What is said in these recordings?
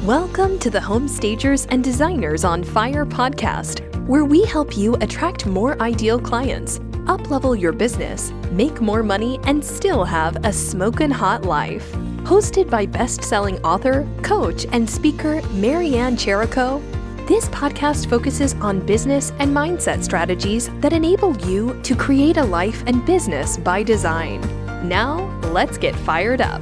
Welcome to the Home Stagers and Designers on Fire podcast, where we help you attract more ideal clients, up-level your business, make more money, and still have a smokin' hot life. Hosted by best-selling author, coach, and speaker Marianne Cherico, this podcast focuses on business and mindset strategies that enable you to create a life and business by design. Now, let's get fired up.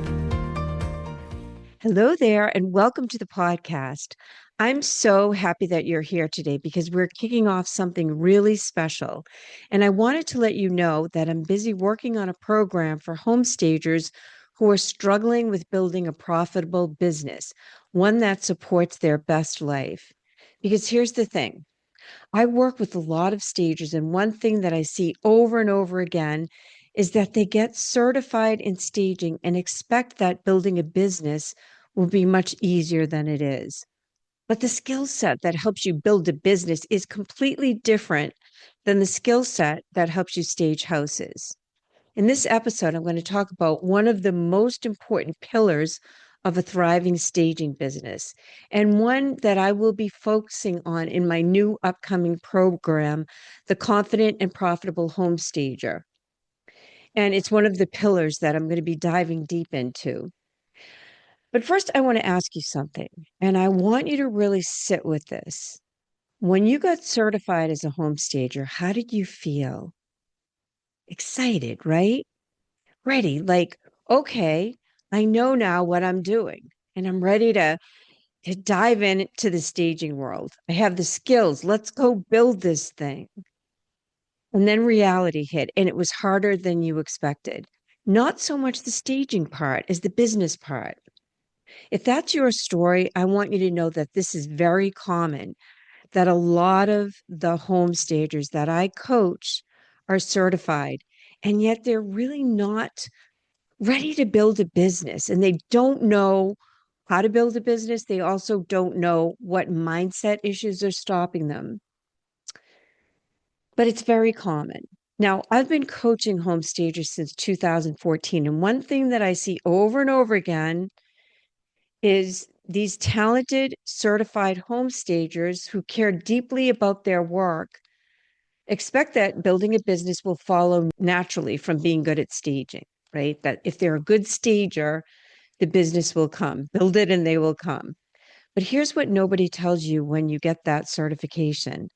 Hello there, and welcome to the podcast. I'm so happy that you're here today because we're kicking off something really special. And I wanted to let you know that I'm busy working on a program for home stagers who are struggling with building a profitable business, one that supports their best life. Because here's the thing. I work with a lot of stagers, and one thing that I see over and over again is that they get certified in staging and expect that building a business will be much easier than it is. But the skill set that helps you build a business is completely different than the skill set that helps you stage houses. In this episode, I'm going to talk about one of the most important pillars of a thriving staging business, and one that I will be focusing on in my new upcoming program, The Confident and Profitable Home Stager. And it's one of the pillars that I'm going to be diving deep into. But first, I want to ask you something, and I want you to really sit with this. When you got certified as a home stager, how did you feel? Excited, right? Ready, like, okay, I know now what I'm doing, and I'm ready to dive into the staging world. I have the skills. Let's go build this thing. And then reality hit, and it was harder than you expected. Not so much the staging part as the business part. If that's your story, I want you to know that this is very common, that a lot of the home stagers that I coach are certified, and yet they're really not ready to build a business, and they don't know how to build a business. They also don't know what mindset issues are stopping them. But it's very common. Now, I've been coaching home stagers since 2014, and one thing that I see over and over again is these talented, certified home stagers who care deeply about their work expect that building a business will follow naturally from being good at staging, right? That if they're a good stager, the business will come. Build it and they will come. But here's what nobody tells you when you get that certification.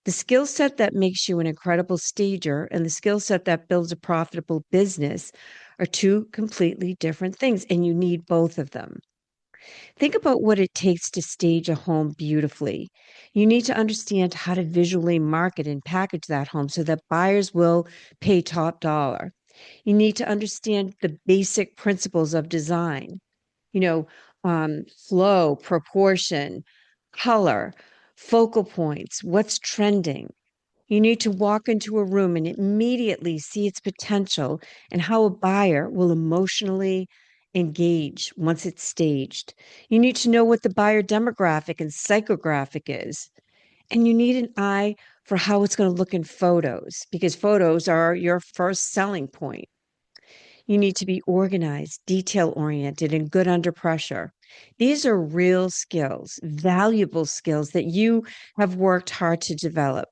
The skill set that makes you an incredible stager and the skill set that builds a profitable business are two completely different things, and you need both of them. Think about what it takes to stage a home beautifully. You need to understand how to visually market and package that home so that buyers will pay top dollar. You need to understand the basic principles of design, you know, flow, proportion, color, focal points, what's trending. You need to walk into a room and immediately see its potential and how a buyer will emotionally engage once it's staged. You need to know what the buyer demographic and psychographic is. And you need an eye for how it's going to look in photos, because photos are your first selling point. You need to be organized, detail oriented, and good under pressure. These are real skills, valuable skills that you have worked hard to develop.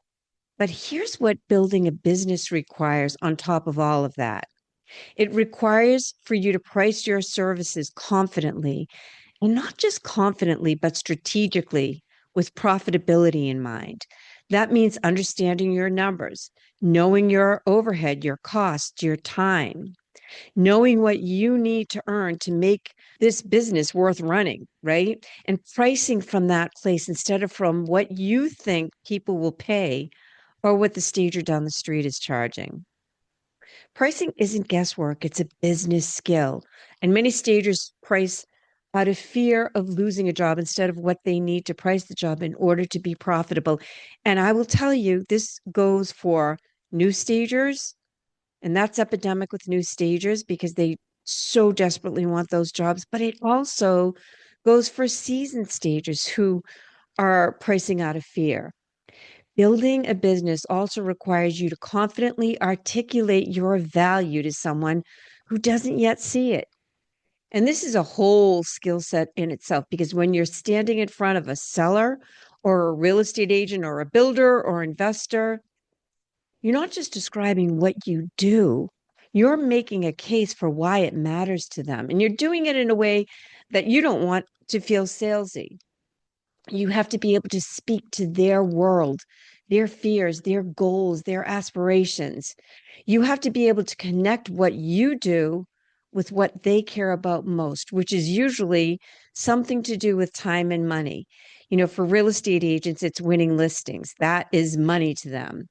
But here's what building a business requires on top of all of that. It requires for you to price your services confidently, and not just confidently, but strategically with profitability in mind. That means understanding your numbers, knowing your overhead, your costs, your time, knowing what you need to earn to make this business worth running, right? And pricing from that place instead of from what you think people will pay or what the stager down the street is charging. Pricing isn't guesswork, it's a business skill. And many stagers price out of fear of losing a job instead of what they need to price the job in order to be profitable. And I will tell you, this goes for new stagers, and that's epidemic with new stagers because they so desperately want those jobs. But it also goes for seasoned stagers who are pricing out of fear. Building a business also requires you to confidently articulate your value to someone who doesn't yet see it. And this is a whole skill set in itself because when you're standing in front of a seller or a real estate agent or a builder or investor, you're not just describing what you do, you're making a case for why it matters to them. And you're doing it in a way that you don't want to feel salesy. You have to be able to speak to their world, their fears, their goals, their aspirations. You have to be able to connect what you do with what they care about most, which is usually something to do with time and money. For real estate agents, it's winning listings. That is money to them.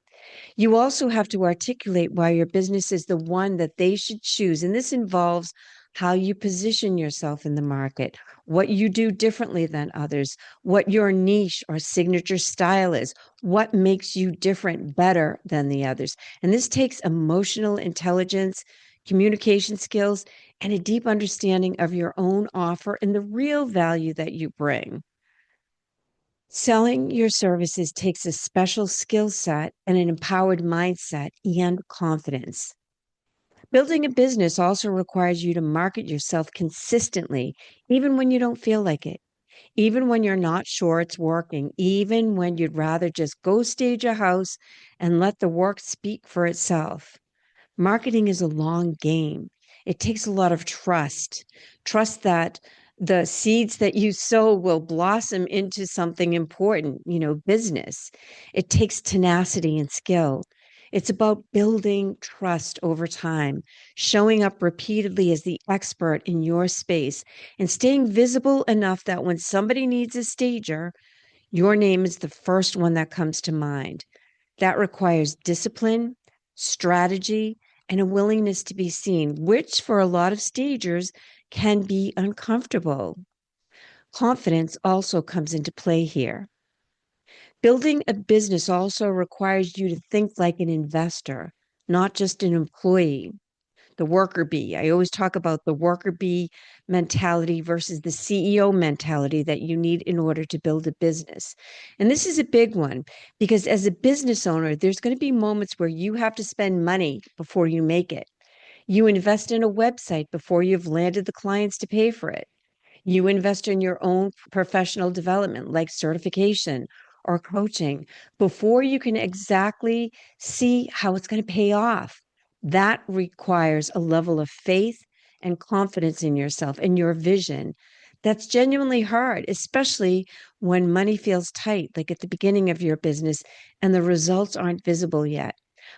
You also have to articulate why your business is the one that they should choose. And this involves how you position yourself in the market, what you do differently than others, what your niche or signature style is, what makes you different better than the others. And this takes emotional intelligence, communication skills, and a deep understanding of your own offer and the real value that you bring. Selling your services takes a special skill set and an empowered mindset and confidence. Building a business also requires you to market yourself consistently, even when you don't feel like it, even when you're not sure it's working, even when you'd rather just go stage a house and let the work speak for itself. Marketing is a long game. It takes a lot of trust that the seeds that you sow will blossom into something important, business. It takes tenacity and skill. It's about building trust over time, showing up repeatedly as the expert in your space, and staying visible enough that when somebody needs a stager, your name is the first one that comes to mind. That requires discipline, strategy, and a willingness to be seen, which for a lot of stagers can be uncomfortable. Confidence also comes into play here. Building a business also requires you to think like an investor, not just an employee. The worker bee. I always talk about the worker bee mentality versus the CEO mentality that you need in order to build a business. And this is a big one because as a business owner, there's going to be moments where you have to spend money before you make it. You invest in a website before you've landed the clients to pay for it. You invest in your own professional development, like certification or coaching, before you can exactly see how it's going to pay off. That requires a level of faith and confidence in yourself and your vision. That's genuinely hard, especially when money feels tight, like at the beginning of your business and the results aren't visible yet.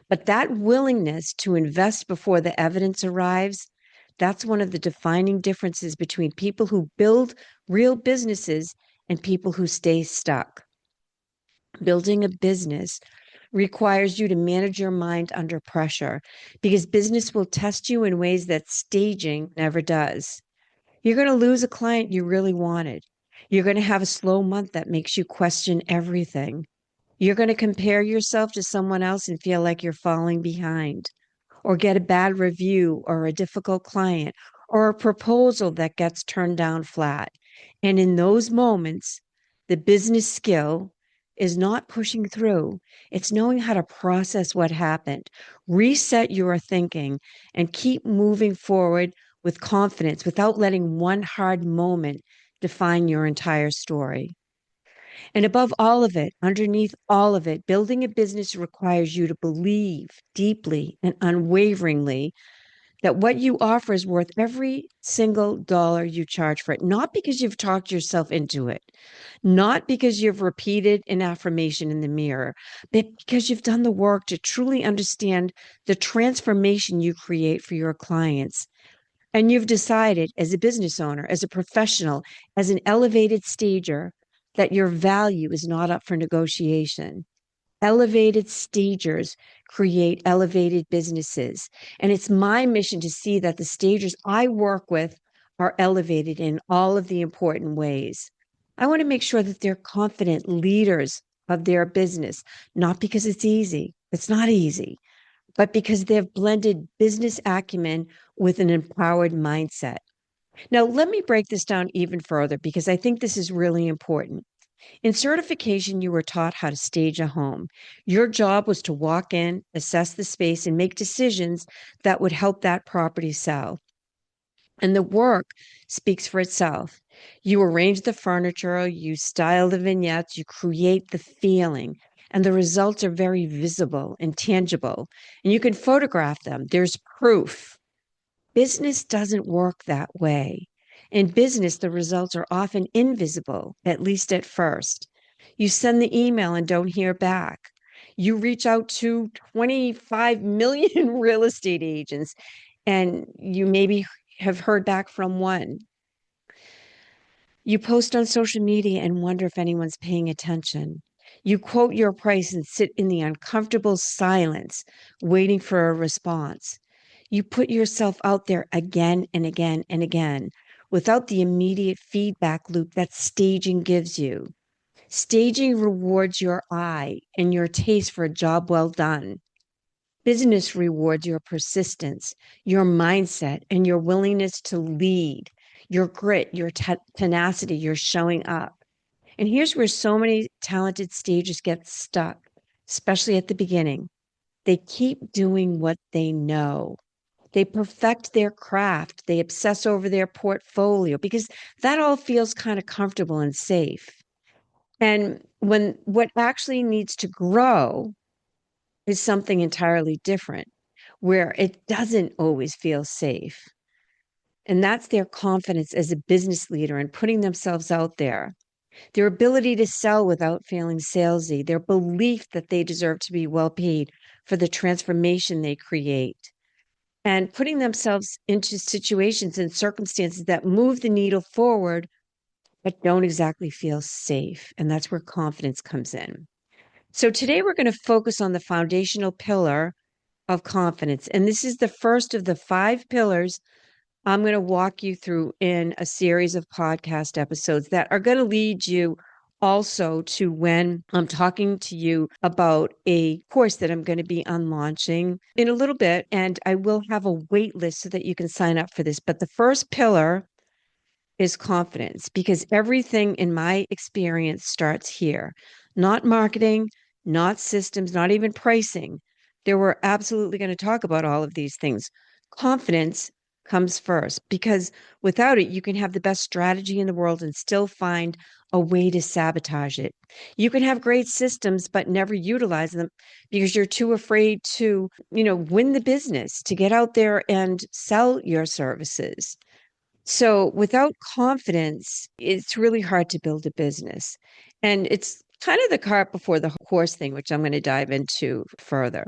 But that willingness to invest before the evidence arrives, that's one of the defining differences between people who build real businesses and people who stay stuck. Building a business requires you to manage your mind under pressure because business will test you in ways that staging never does. You're going to lose a client you really wanted. You're going to have a slow month that makes you question everything. You're going to compare yourself to someone else and feel like you're falling behind, or get a bad review, or a difficult client, or a proposal that gets turned down flat. And in those moments, the business skill is not pushing through, it's knowing how to process what happened, reset your thinking, and keep moving forward with confidence without letting one hard moment define your entire story. And above all of it, underneath all of it, building a business requires you to believe deeply and unwaveringly that what you offer is worth every single dollar you charge for it, not because you've talked yourself into it, not because you've repeated an affirmation in the mirror, but because you've done the work to truly understand the transformation you create for your clients. And you've decided as a business owner, as a professional, as an elevated stager, that your value is not up for negotiation. Elevated stagers create elevated businesses. And it's my mission to see that the stagers I work with are elevated in all of the important ways. I want to make sure that they're confident leaders of their business, not because it's easy. It's not easy, but because they've blended business acumen with an empowered mindset. Now, let me break this down even further because I think this is really important. In certification, you were taught how to stage a home. Your job was to walk in, assess the space, and make decisions that would help that property sell. And the work speaks for itself. You arrange the furniture, you style the vignettes, you create the feeling, and the results are very visible and tangible. And you can photograph them. There's proof. Business doesn't work that way. In business, the results are often invisible, at least at first. You send the email and don't hear back. You reach out to 25 million real estate agents and you maybe have heard back from one. You post on social media and wonder if anyone's paying attention. You quote your price and sit in the uncomfortable silence, waiting for a response. You put yourself out there again and again and again without the immediate feedback loop that staging gives you. Staging rewards your eye and your taste for a job well done. Business rewards your persistence, your mindset, and your willingness to lead, your grit, your tenacity, your showing up. And here's where so many talented stagers get stuck, especially at the beginning. They keep doing what they know. They perfect their craft. They obsess over their portfolio because that all feels kind of comfortable and safe. And when what actually needs to grow is something entirely different, where it doesn't always feel safe. And that's their confidence as a business leader and putting themselves out there, their ability to sell without feeling salesy, their belief that they deserve to be well paid for the transformation they create, and putting themselves into situations and circumstances that move the needle forward, but don't exactly feel safe. And that's where confidence comes in. So today we're going to focus on the foundational pillar of confidence. And this is the first of the 5 pillars I'm going to walk you through in a series of podcast episodes that are going to lead you also to when I'm talking to you about a course that I'm going to be launching in a little bit. And I will have a wait list so that you can sign up for this. But the first pillar is confidence, because everything in my experience starts here. Not marketing, not systems, not even pricing. There we're absolutely going to talk about all of these things. Confidence comes first, because without it, you can have the best strategy in the world and still find a way to sabotage it. You can have great systems, but never utilize them because you're too afraid to, win the business, to get out there and sell your services. So without confidence, it's really hard to build a business. And it's kind of the cart before the horse thing, which I'm going to dive into further.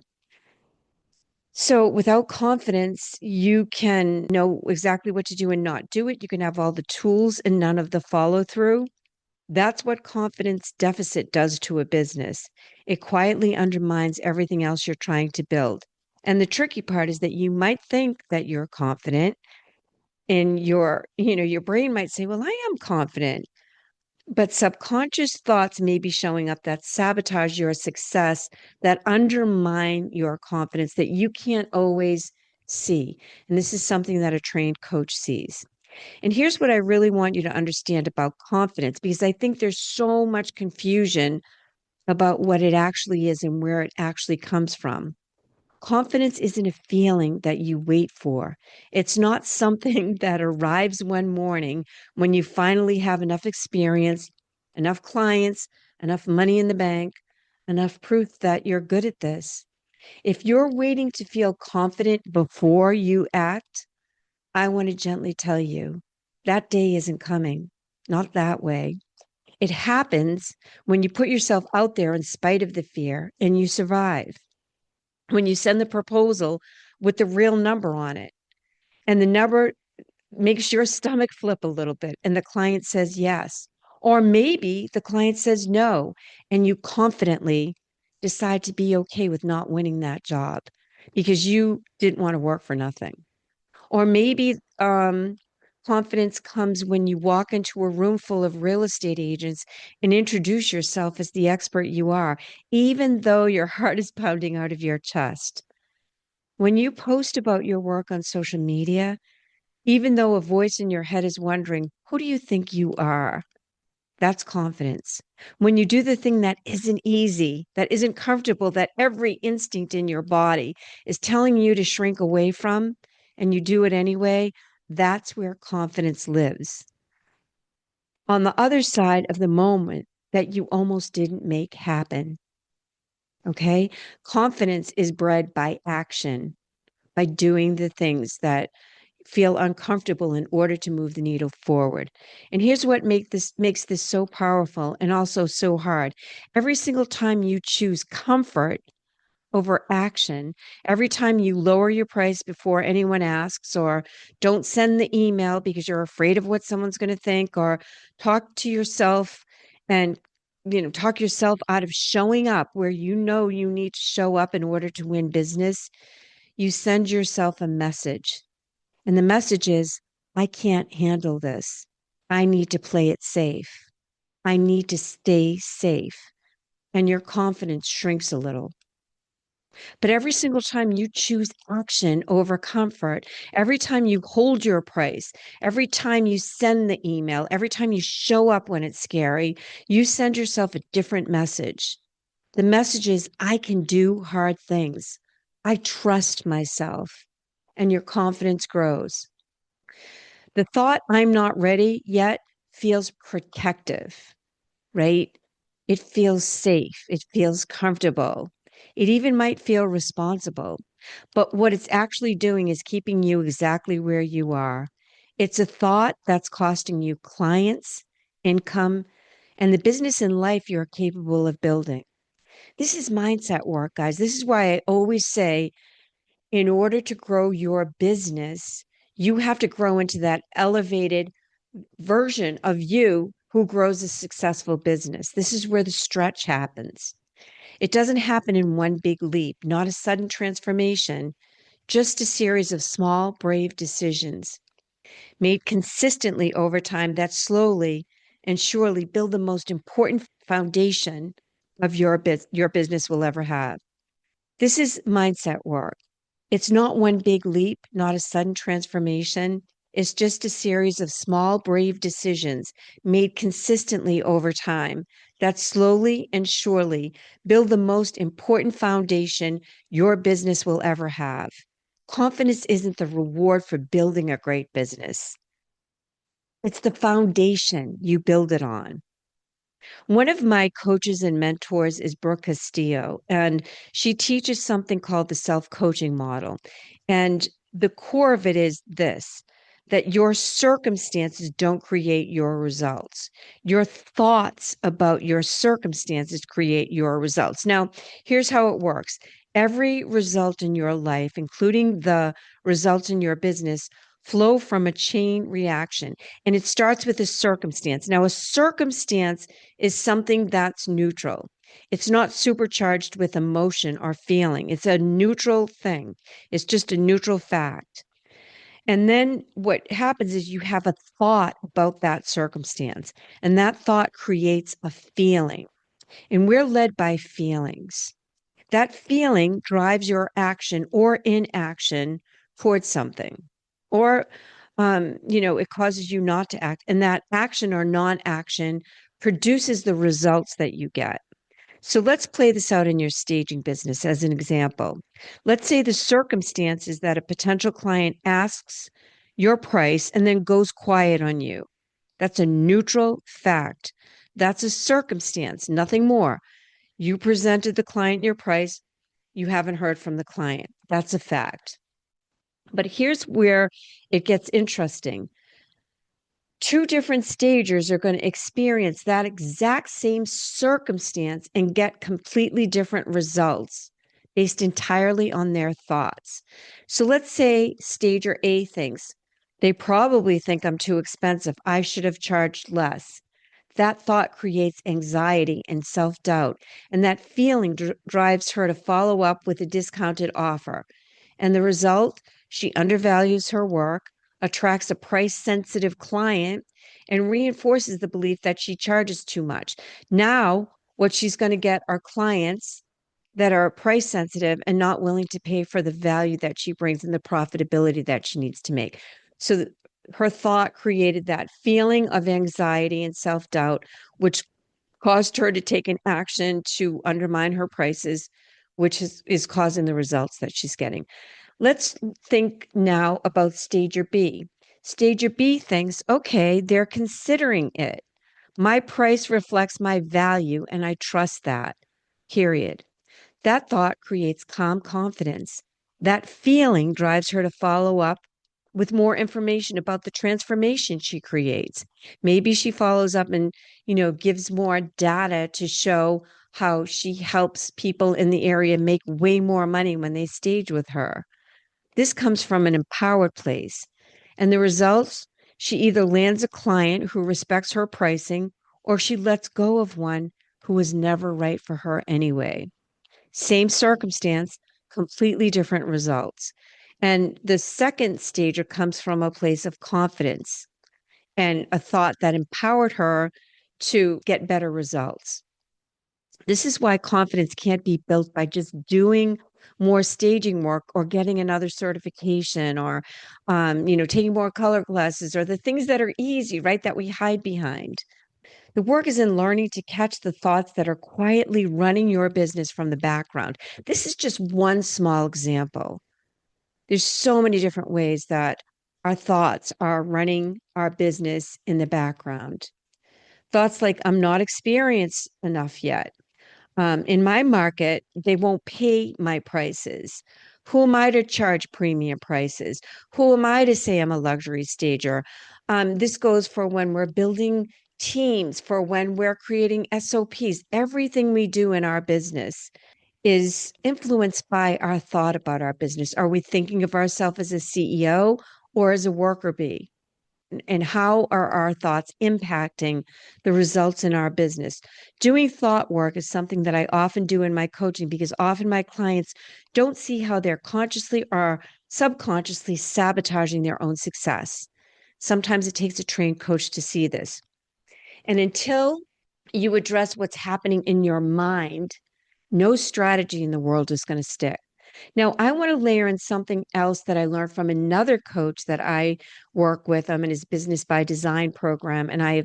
So without confidence, you can know exactly what to do and not do it. You can have all the tools and none of the follow through. That's what confidence deficit does to a business. It quietly undermines everything else you're trying to build. And the tricky part is that you might think that you're confident, and your brain might say, well, I am confident, but subconscious thoughts may be showing up that sabotage your success, that undermine your confidence, that you can't always see. And this is something that a trained coach sees. And here's what I really want you to understand about confidence, because I think there's so much confusion about what it actually is and where it actually comes from. Confidence isn't a feeling that you wait for. It's not something that arrives one morning when you finally have enough experience, enough clients, enough money in the bank, enough proof that you're good at this. If you're waiting to feel confident before you act, I want to gently tell you that day isn't coming. Not that way. It happens when you put yourself out there in spite of the fear and you survive. When you send the proposal with the real number on it, and the number makes your stomach flip a little bit, and the client says yes. Or maybe the client says no, and you confidently decide to be okay with not winning that job because you didn't want to work for nothing. Or maybe confidence comes when you walk into a room full of real estate agents and introduce yourself as the expert you are, even though your heart is pounding out of your chest. When you post about your work on social media, even though a voice in your head is wondering, who do you think you are? That's confidence. When you do the thing that isn't easy, that isn't comfortable, that every instinct in your body is telling you to shrink away from, and you do it anyway, That's where confidence lives. On the other side of the moment that you almost didn't make happen. Okay. Confidence is bred by action, by doing the things that feel uncomfortable in order to move the needle forward. And here's what makes this so powerful and also so hard. Every single time you choose comfort over action, every time you lower your price before anyone asks, or don't send the email because you're afraid of what someone's going to think, or talk to yourself and talk yourself out of showing up where you know you need to show up in order to win business, you send yourself a message. And the message is, I can't handle this. I need to play it safe. I need to stay safe. And your confidence shrinks a little. But every single time you choose action over comfort, every time you hold your price, every time you send the email, every time you show up when it's scary, you send yourself a different message. The message is, I can do hard things. I trust myself. And your confidence grows. The thought, I'm not ready yet, feels protective, right? It feels safe. It feels comfortable. It even might feel responsible. But what it's actually doing is keeping you exactly where you are. It's a thought that's costing you clients, income, and the business and life you're capable of building. This is mindset work, guys. This is why I always say, in order to grow your business, you have to grow into that elevated version of you who grows a successful business. This is where the stretch happens. It doesn't happen in one big leap, not a sudden transformation, just a series of small, brave decisions made consistently over time that slowly and surely build the most important foundation of your business will ever have. This is mindset work. It's not one big leap, not a sudden transformation. It's just a series of small, brave decisions made consistently over time that slowly and surely build the most important foundation your business will ever have. Confidence isn't the reward for building a great business, it's the foundation you build it on. One of my coaches and mentors is Brooke Castillo, and she teaches something called the self coaching model. And the core of it is this, that your circumstances don't create your results. Your thoughts about your circumstances create your results. Now, here's how it works. Every result in your life, including the results in your business, flow from a chain reaction. And it starts with a circumstance. Now, a circumstance is something that's neutral. It's not supercharged with emotion or feeling. It's a neutral thing. It's just a neutral fact. And then what happens is you have a thought about that circumstance, and that thought creates a feeling. And we're led by feelings. That feeling drives your action or inaction towards something. Or, it causes you not to act. And that action or non action produces the results that you get. So let's play this out in your staging business as an example. Let's say the circumstance is that a potential client asks your price and then goes quiet on you. That's a neutral fact. That's a circumstance, nothing more. You presented the client your price. You haven't heard from the client. That's a fact. But here's where it gets interesting. Two different stagers are going to experience that exact same circumstance and get completely different results based entirely on their thoughts. So let's say stager A thinks, they probably think I'm too expensive. I should have charged less. That thought creates anxiety and self doubt, and that feeling drives her to follow up with a discounted offer. And the result, she undervalues her work, attracts a price sensitive client, and reinforces the belief that she charges too much. Now, what she's going to get are clients that are price sensitive and not willing to pay for the value that she brings and the profitability that she needs to make. So her thought created that feeling of anxiety and self doubt, which caused her to take an action to undermine her prices, which is causing the results that she's getting. Let's think now about stager B. Stager B thinks, okay, they're considering it. My price reflects my value, and I trust that. Period. That thought creates calm confidence. That feeling drives her to follow up with more information about the transformation she creates. Maybe she follows up and, gives more data to show how she helps people in the area make way more money when they stage with her. This comes from an empowered place. And the results, she either lands a client who respects her pricing or she lets go of one who was never right for her anyway. Same circumstance, completely different results. And the second stager comes from a place of confidence and a thought that empowered her to get better results. This is why confidence can't be built by just doing more staging work or getting another certification or, taking more color classes or the things that are easy, right? That we hide behind. The work is in learning to catch the thoughts that are quietly running your business from the background. This is just one small example. There's so many different ways that our thoughts are running our business in the background. Thoughts like, I'm not experienced enough yet. In my market, they won't pay my prices. Who am I to charge premium prices? Who am I to say I'm a luxury stager? This goes for when we're building teams, for when we're creating SOPs. Everything we do in our business is influenced by our thought about our business. Are we thinking of ourselves as a CEO or as a worker bee? And how are our thoughts impacting the results in our business? Doing thought work is something that I often do in my coaching because often my clients don't see how they're consciously or subconsciously sabotaging their own success. Sometimes it takes a trained coach to see this. And until you address what's happening in your mind, no strategy in the world is going to stick. Now, I want to layer in something else that I learned from another coach that I work with. I'm in his Business by Design program, and I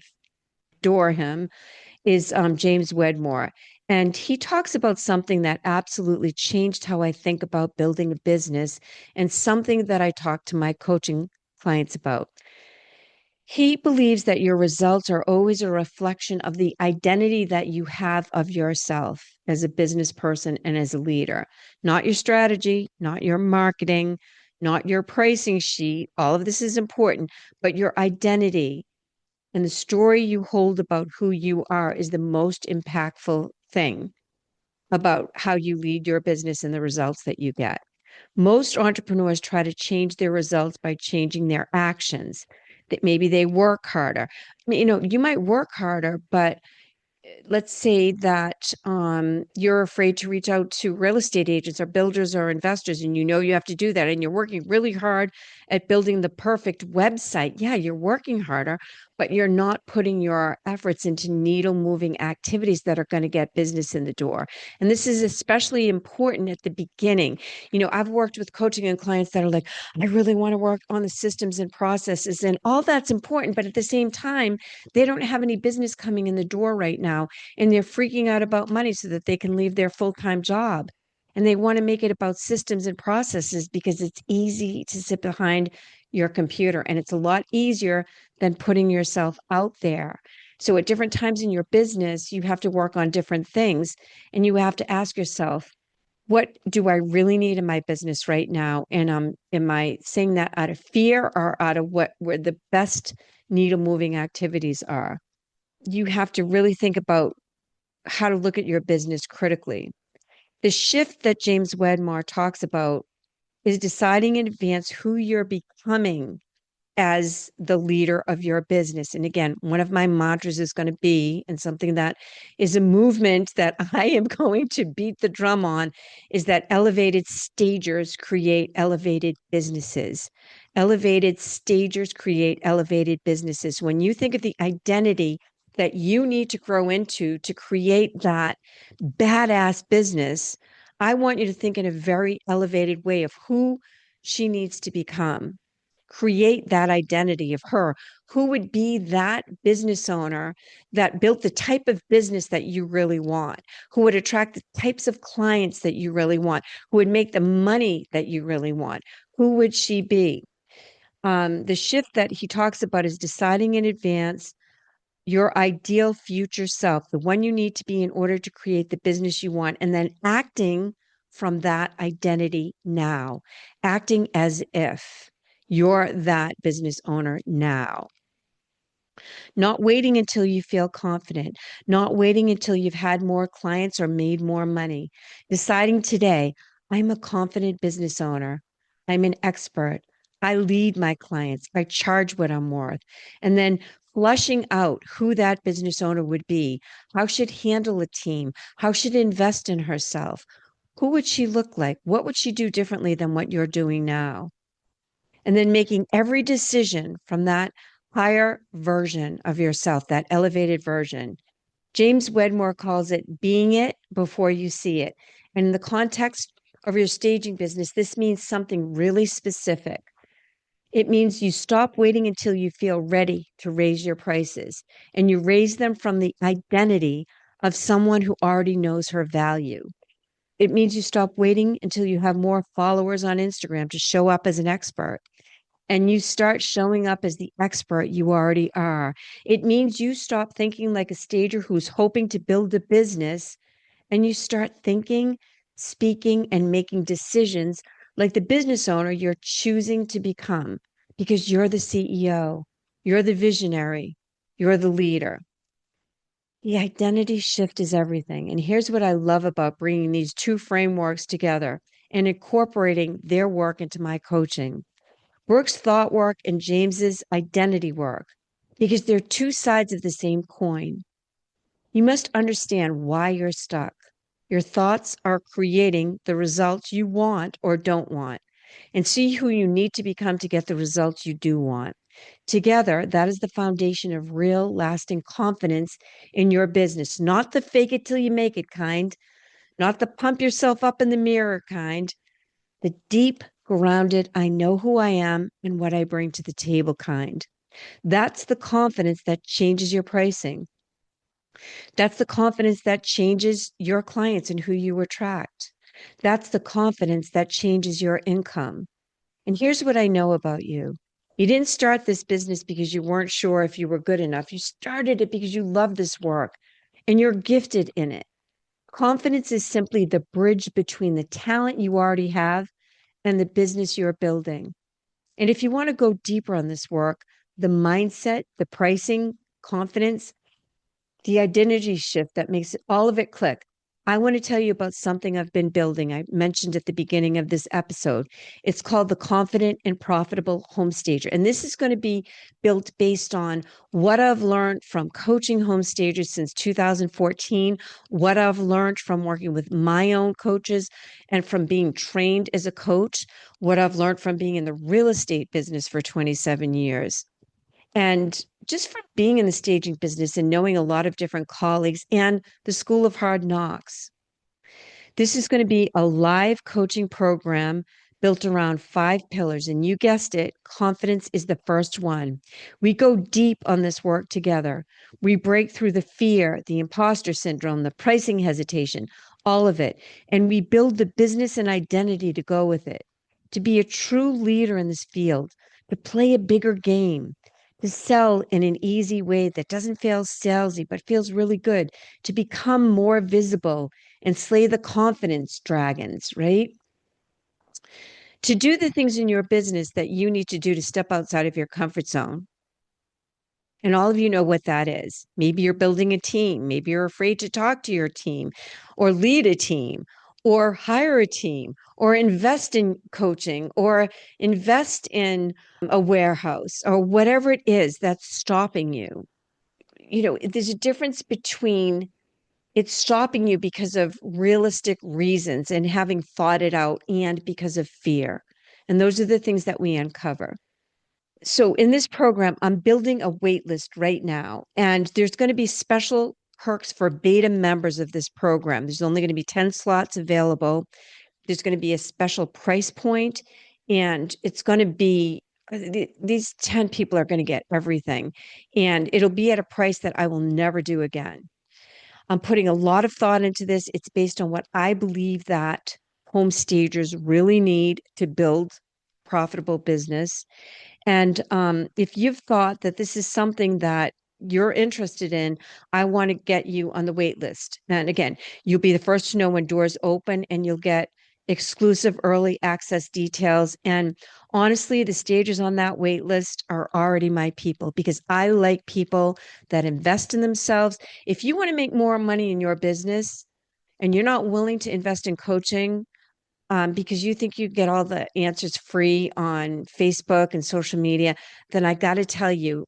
adore him, is James Wedmore. And he talks about something that absolutely changed how I think about building a business and something that I talk to my coaching clients about. He believes that your results are always a reflection of the identity that you have of yourself as a business person and as a leader, not your strategy, not your marketing, not your pricing sheet. All of this is important, but your identity and the story you hold about who you are is the most impactful thing about how you lead your business and the results that you get. Most entrepreneurs try to change their results by changing their actions. That maybe they work harder. I mean, you might work harder, but let's say that you're afraid to reach out to real estate agents or builders or investors, and you have to do that, and you're working really hard at building the perfect website. Yeah, you're working harder, but you're not putting your efforts into needle moving activities that are going to get business in the door. And this is especially important at the beginning. I've worked with coaching and clients that are like, I really want to work on the systems and processes, and all that's important, but at the same time, they don't have any business coming in the door right now, and they're freaking out about money so that they can leave their full-time job. And they want to make it about systems and processes because it's easy to sit behind your computer, and it's a lot easier than putting yourself out there. So at different times in your business, you have to work on different things, and you have to ask yourself, what do I really need in my business right now? And am I saying that out of fear or out of where the best needle moving activities are? You have to really think about how to look at your business critically. The shift that James Wedmore talks about is deciding in advance who you're becoming as the leader of your business. And again, one of my mantras is going to be, and something that is a movement that I am going to beat the drum on, is that elevated stagers create elevated businesses. Elevated stagers create elevated businesses. When you think of the identity that you need to grow into to create that badass business, I want you to think in a very elevated way of who she needs to become. Create that identity of her. Who would be that business owner that built the type of business that you really want? Who would attract the types of clients that you really want? Who would make the money that you really want? Who would she be? The shift that he talks about is deciding in advance your ideal future self, the one you need to be in order to create the business you want, and then acting from that identity now, acting as if you're that business owner now. Not waiting until you feel confident, not waiting until you've had more clients or made more money. Deciding today, I'm a confident business owner. I'm an expert. I lead my clients. I charge what I'm worth. And then flushing out who that business owner would be, how she'd handle a team, how she'd invest in herself. Who would she look like? What would she do differently than what you're doing now? And then making every decision from that higher version of yourself, that elevated version. James Wedmore calls it being it before you see it. And in the context of your staging business, this means something really specific. It means you stop waiting until you feel ready to raise your prices and you raise them from the identity of someone who already knows her value. It means you stop waiting until you have more followers on Instagram to show up as an expert and you start showing up as the expert you already are. It means you stop thinking like a stager who's hoping to build a business and you start thinking, speaking, and making decisions like the business owner you're choosing to become because you're the CEO, you're the visionary, you're the leader. The identity shift is everything. And here's what I love about bringing these two frameworks together and incorporating their work into my coaching. Brooke's thought work and James's identity work, because they're two sides of the same coin. You must understand why you're stuck. Your thoughts are creating the results you want or don't want, and see who you need to become to get the results you do want. Together, that is the foundation of real, lasting confidence in your business, not the fake it till you make it kind, not the pump yourself up in the mirror kind, the deep, grounded, I know who I am and what I bring to the table kind. That's the confidence that changes your pricing. That's the confidence that changes your clients and who you attract. That's the confidence that changes your income. And here's what I know about you. You didn't start this business because you weren't sure if you were good enough. You started it because you love this work and you're gifted in it. Confidence is simply the bridge between the talent you already have and the business you're building. And if you want to go deeper on this work, the mindset, the pricing, confidence, the identity shift that makes all of it click. I want to tell you about something I've been building. I mentioned at the beginning of this episode. It's called the Confident and Profitable Home Stager. And this is going to be built based on what I've learned from coaching home stagers since 2014, what I've learned from working with my own coaches and from being trained as a coach, what I've learned from being in the real estate business for 27 years. And just from being in the staging business and knowing a lot of different colleagues and the School of Hard Knocks, this is going to be a live coaching program built around 5 pillars. And you guessed it, confidence is the first one. We go deep on this work together. We break through the fear, the imposter syndrome, the pricing hesitation, all of it. And we build the business and identity to go with it, to be a true leader in this field, to play a bigger game, to sell in an easy way that doesn't feel salesy, but feels really good, to become more visible and slay the confidence dragons, right? To do the things in your business that you need to do to step outside of your comfort zone. And all of you know what that is. Maybe you're building a team. Maybe you're afraid to talk to your team or lead a team or hire a team or invest in coaching or invest in a warehouse or whatever it is that's stopping you. You know, there's a difference between it's stopping you because of realistic reasons and having thought it out and because of fear. And those are the things that we uncover. So in this program, I'm building a wait list right now, and there's going to be special perks for beta members of this program. There's only going to be 10 slots available. There's going to be a special price point, and it's going to be these 10 people are going to get everything, and it'll be at a price that I will never do again. I'm putting a lot of thought into this. It's based on what I believe that home stagers really need to build profitable business. And if you've thought that this is something that you're interested in, I want to get you on the wait list. And again, you'll be the first to know when doors open, and you'll get exclusive early access details. And honestly, the stagers on that wait list are already my people, because I like people that invest in themselves. If you want to make more money in your business and you're not willing to invest in coaching, because you think you get all the answers free on Facebook and social media, then I got to tell you,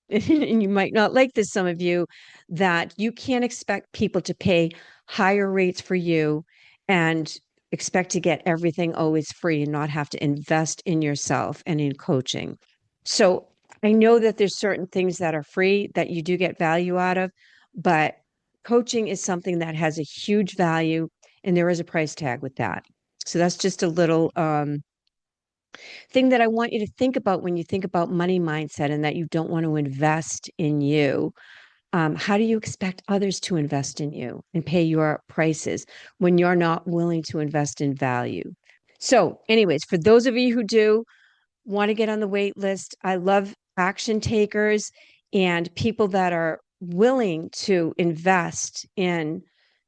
and you might not like this, some of you, that you can't expect people to pay higher rates for you and expect to get everything always free and not have to invest in yourself and in coaching. So I know that there's certain things that are free that you do get value out of, but coaching is something that has a huge value, and there is a price tag with that. So that's just a little thing that I want you to think about when you think about money mindset, and that you don't want to invest in you. How do you expect others to invest in you and pay your prices when you're not willing to invest in value? So, anyways, for those of you who do want to get on the wait list, I love action takers and people that are willing to invest in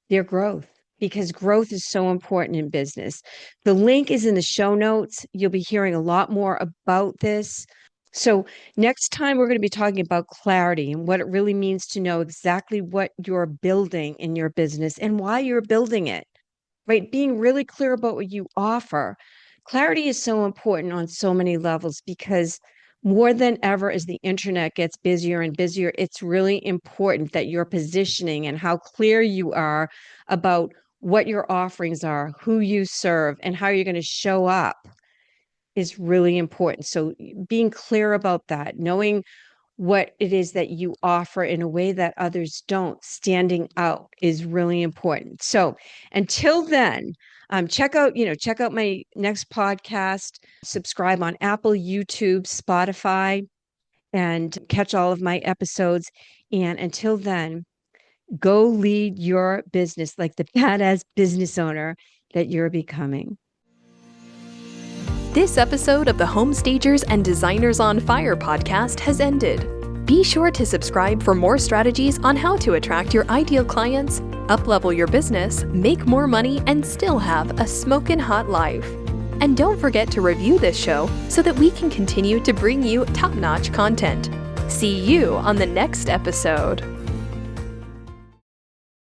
their growth, because growth is so important in business. The link is in the show notes. You'll be hearing a lot more about this. So, next time, we're going to be talking about clarity and what it really means to know exactly what you're building in your business and why you're building it, right? Being really clear about what you offer. Clarity is so important on so many levels, because more than ever, as the internet gets busier and busier, it's really important that your positioning and how clear you are about what your offerings are, who you serve, and how you're going to show up is really important. So being clear about that, knowing what it is that you offer in a way that others don't, standing out, is really important. So until then, check out my next podcast, subscribe on Apple, YouTube, Spotify, and catch all of my episodes. And until then, go lead your business like the badass business owner that you're becoming. This episode of the Home Stagers and Designers on Fire podcast has ended. Be sure to subscribe for more strategies on how to attract your ideal clients, uplevel your business, make more money, and still have a smokin' hot life. And don't forget to review this show so that we can continue to bring you top-notch content. See you on the next episode.